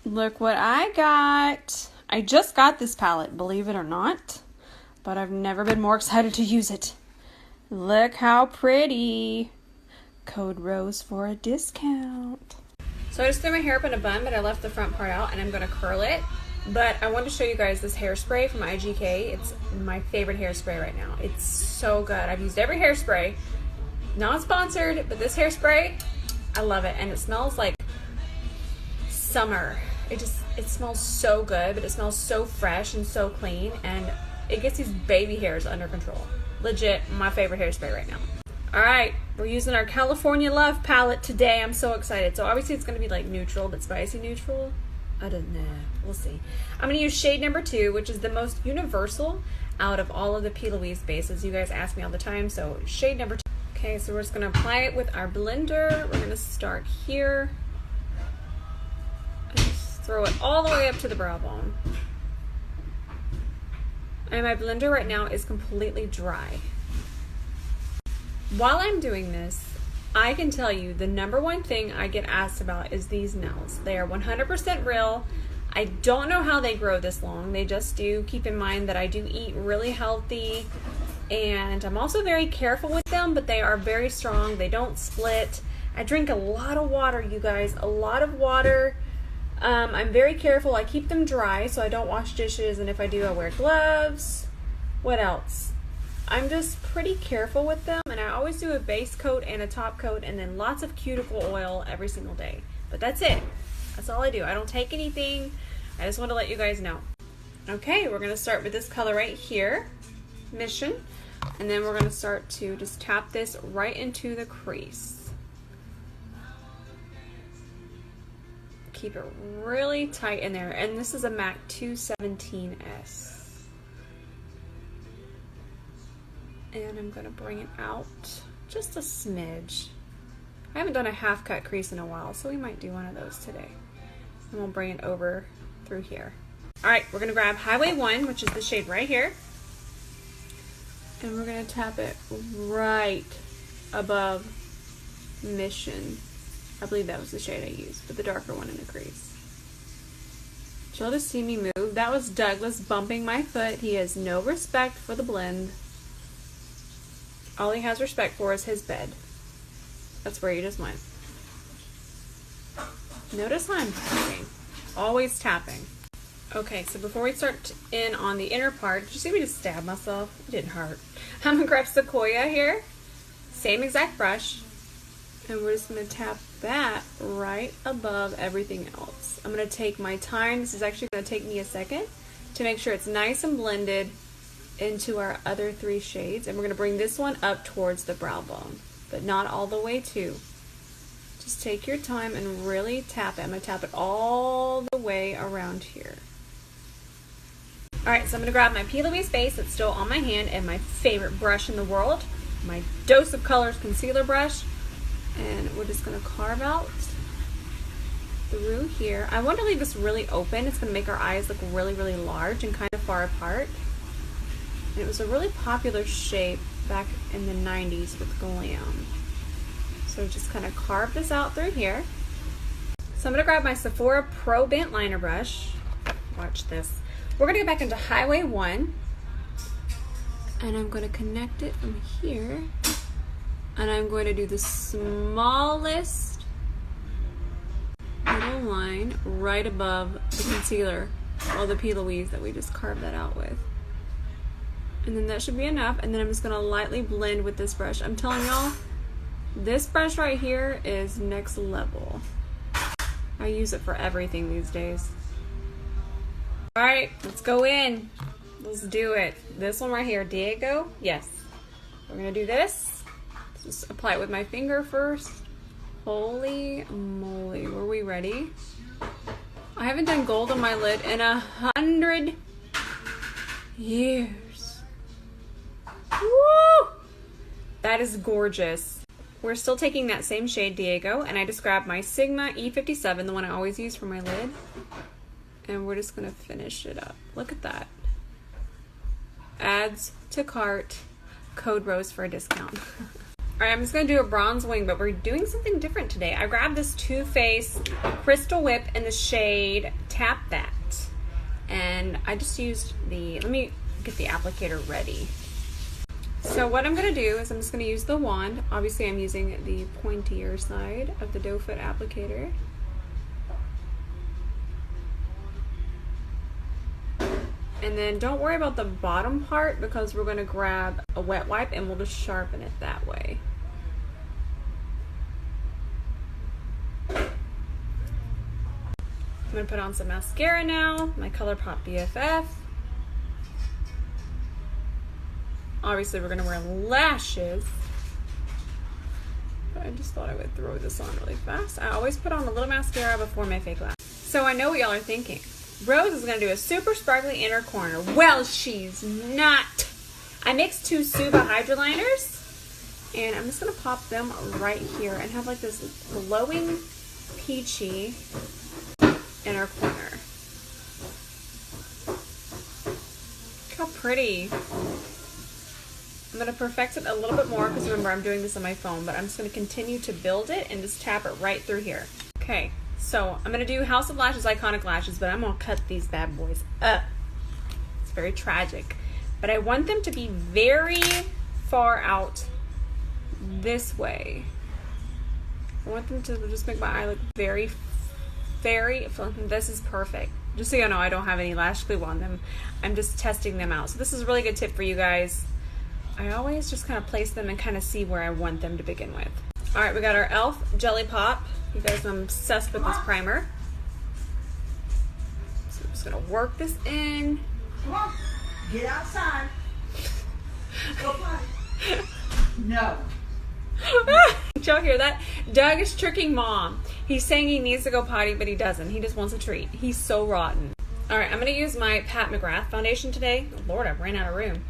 Look what I got. I just got this palette, believe it or not, but I've never been more excited to use it. Look how pretty. Code ROSE for a discount. So I just threw my hair up in a bun, but I left the front part out and I'm gonna curl it. But I wanted to show you guys this hairspray from IGK. It's my favorite hairspray right now. It's so good. I've used every hairspray. Not sponsored, but this hairspray, I love it. And it smells like summer. It smells so good, but it smells so fresh and so clean, and it gets these baby hairs under control. Legit, my favorite hairspray right now. All right, we're using our California Love palette today. I'm so excited. So obviously it's gonna be like neutral, but spicy neutral. I don't know, we'll see. I'm gonna use shade number 2, which is the most universal out of all of the 𝗕𝗘𝗧𝗬 bases. You guys ask me all the time, so shade number 2. Okay, so we're just gonna apply it with our blender. We're gonna start here. Throw it all the way up to the brow bone. And my blender right now is completely dry. While I'm doing this, I can tell you the #1 thing I get asked about is these nails. They are 100% real. I don't know how they grow this long. They just do. Keep in mind that I do eat really healthy, and I'm also very careful with them, but they are very strong. They don't split. I drink a lot of water, you guys, a lot of water. I'm very careful. I keep them dry so I don't wash dishes, and if I do, I wear gloves. What else? I'm just pretty careful with them, and I always do a base coat and a top coat and then lots of cuticle oil every single day. But that's it. That's all I do. I don't take anything. I just want to let you guys know. Okay, we're going to start with this color right here, Mission, and then we're going to start to just tap this right into the crease. Keep it really tight in there, and this is a MAC 217S. And I'm going to bring it out just a smidge. I haven't done a half cut crease in a while, so we might do one of those today. And we'll bring it over through here. Alright, we're going to grab Highway 1, which is the shade right here. And we're going to tap it right above Mission. I believe that was the shade I used, but the darker one in the crease. You'll just see me move. That was Douglas bumping my foot. He has no respect for the blend. All he has respect for is his bed. That's where he just went. Notice how I'm tapping. Always tapping. Okay, so before we start in on the inner part, did you see me just stab myself? It didn't hurt. I'm gonna grab Sequoia here. Same exact brush. And we're just going to tap that right above everything else. I'm going to take my time. This is actually going to take me a second to make sure it's nice and blended into our other 3 shades. And we're going to bring this one up towards the brow bone, but not all the way too. Just take your time and really tap it. I'm going to tap it all the way around here. Alright, so I'm going to grab my 𝗕𝗘𝗧𝗬 base that's still on my hand and my favorite brush in the world, my Dose of Colors concealer brush. And we're just going to carve out through here. I want to leave this really open. It's going to make our eyes look really, really large and kind of far apart. And it was a really popular shape back in the 90s with glam. So just kind of carve this out through here. So I'm going to grab my Sephora Pro Bent Liner Brush. Watch this. We're going to go back into Highway 1. And I'm going to connect it from here. And I'm going to do the smallest little line right above the concealer, all the 𝗕𝗘𝗧𝗬 that we just carved that out with. And then that should be enough. And then I'm just going to lightly blend with this brush. I'm telling y'all, this brush right here is next level. I use it for everything these days. Alright, let's go in. Let's do it. This one right here, Diego. Yes. We're going to do this. Just apply it with my finger first. Holy moly, were we ready? I haven't done gold on my lid in 100 years. Woo! That is gorgeous. We're still taking that same shade, Diego, and I just grabbed my Sigma E57, the one I always use for my lid, and we're just gonna finish it up. Look at that. Adds to cart, code ROSE for a discount. Alright, I'm just going to do a bronze wing, but we're doing something different today. I grabbed this Too Faced Crystal Whip in the shade Tap That. And I just used the, let me get the applicator ready. So what I'm going to do is I'm just going to use the wand. Obviously I'm using the pointier side of the doe foot applicator. And then don't worry about the bottom part because we're going to grab a wet wipe and we'll just sharpen it that way. I'm going to put on some mascara now, my ColourPop BFF. Obviously we're going to wear lashes. But I just thought I would throw this on really fast. I always put on a little mascara before my fake lashes. So I know what y'all are thinking. Rose is going to do a super sparkly inner corner. Well, she's not. I mixed two Suva Hydra liners, and I'm just going to pop them right here and have like this glowing peachy inner corner. Look how pretty. I'm going to perfect it a little bit more because remember I'm doing this on my phone, but I'm just going to continue to build it and just tap it right through here. Okay. So I'm going to do House of Lashes Iconic Lashes, but I'm going to cut these bad boys up. It's very tragic. But I want them to be very far out this way. I want them to just make my eye look very, this is perfect. Just so you know, I don't have any lash glue on them. I'm just testing them out. So this is a really good tip for you guys. I always just kind of place them and kind of see where I want them to begin with. All right, we got our e.l.f. Jelly Pop. You guys know I'm obsessed with this primer. So I'm just gonna work this in. Come on, get outside. Go potty. No. Did y'all hear that? Doug is tricking Mom. He's saying he needs to go potty, but he doesn't. He just wants a treat. He's so rotten. All right, I'm gonna use my Pat McGrath foundation today. Oh, Lord, I ran out of room.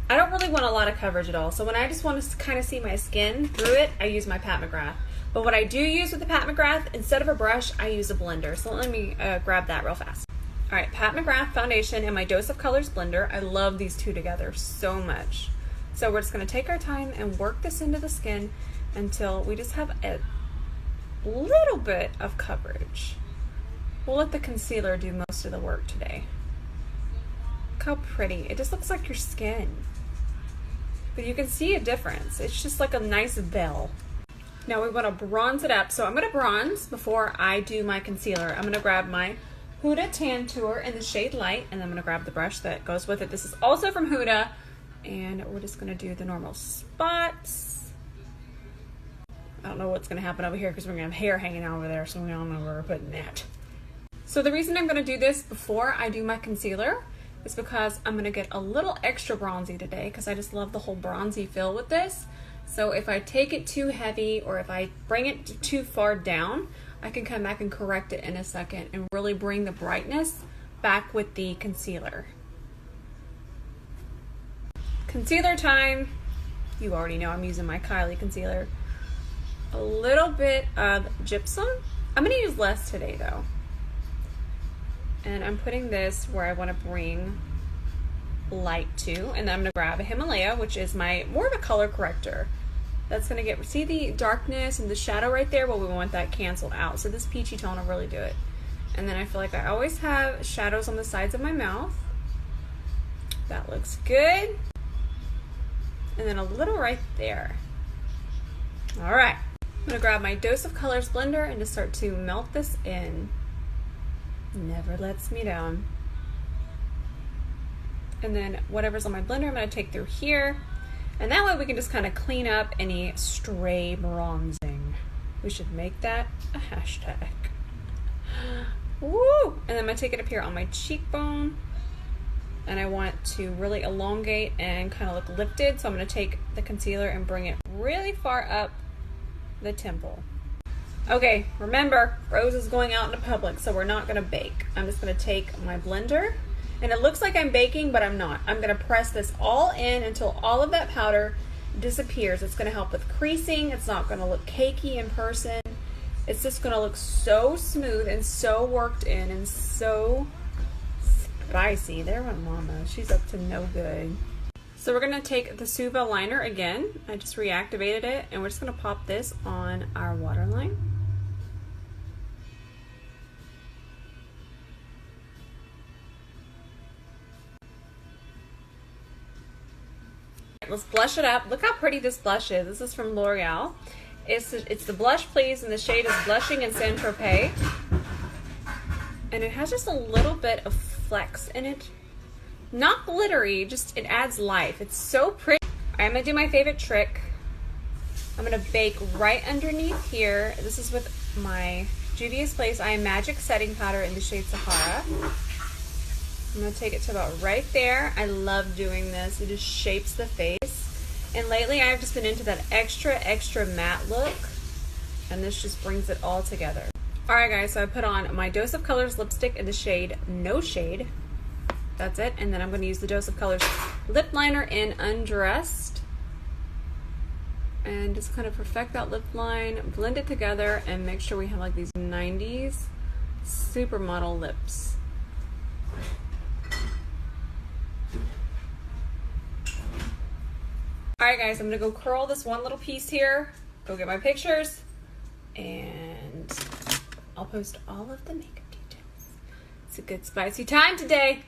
I don't really want a lot of coverage at all. So when I just want to kind of see my skin through it, I use my Pat McGrath. But what I do use with the Pat McGrath, instead of a brush, I use a blender. So let me grab that real fast. All right, Pat McGrath foundation and my Dose of Colors blender. I love these two together so much. So we're just gonna take our time and work this into the skin until we just have a little bit of coverage. We'll let the concealer do most of the work today. Look how pretty. It just looks like your skin. But you can see a difference. It's just like a nice veil. Now we want to bronze it up. So I'm going to bronze before I do my concealer. I'm going to grab my Huda Tan Tour in the shade Light, and I'm going to grab the brush that goes with it. This is also from Huda, and we're just going to do the normal spots. I don't know what's going to happen over here because we're going to have hair hanging out over there, so we don't know where we're putting that. So the reason I'm going to do this before I do my concealer is because I'm going to get a little extra bronzy today because I just love the whole bronzy feel with this. So if I take it too heavy or if I bring it too far down, I can come back and correct it in a second and really bring the brightness back with the concealer. Concealer time. You already know I'm using my Kylie concealer. A little bit of gypsum. I'm going to use less today though. And I'm putting this where I want to bring light to, and then I'm going to grab a Himalaya, which is my more of a color corrector. That's going to get, see the darkness and the shadow right there? Well, we want that canceled out. So this peachy tone will really do it. And then I feel like I always have shadows on the sides of my mouth. That looks good. And then a little right there. All right. I'm going to grab my Dose of Colors blender and just start to melt this in. Never lets me down. And then whatever's on my blender, I'm going to take through here. And that way we can just kind of clean up any stray bronzing. We should make that a hashtag. Woo! And then I'm going to take it up here on my cheekbone. And I want to really elongate and kind of look lifted. So I'm going to take the concealer and bring it really far up the temple. Okay, remember, Rose is going out into public, so we're not going to bake. I'm just going to take my blender, and it looks like I'm baking, but I'm not. I'm going to press this all in until all of that powder disappears. It's going to help with creasing. It's not going to look cakey in person. It's just going to look so smooth and so worked in and so spicy. There went Mama. She's up to no good. So we're gonna take the 𝗕𝗬 liner again. I just reactivated it, and we're just gonna pop this on our waterline. Let's blush it up. Look how pretty this blush is. This is from L'Oreal. It's the Blush Please, and the shade is Blushing in Saint-Tropez. And it has just a little bit of flecks in it. Not glittery, just it adds life. It's so pretty. I'm gonna do my favorite trick. I'm gonna bake right underneath here. This is with my Juvia's Place Eye Magic Setting Powder in the shade Sahara. I'm gonna take it to about right there. I love doing this. It just shapes the face. And lately I've just been into that extra matte look. And this just brings it all together. Alright guys, so I put on my Dose of Colors lipstick in the shade No Shade. That's it. And then I'm gonna use the Dose of Colors lip liner in Undressed. And just kind of perfect that lip line, blend it together, and make sure we have like these 90s supermodel lips. Alright guys, I'm gonna go curl this one little piece here, go get my pictures, and I'll post all of the makeup details. It's a good spicy time today.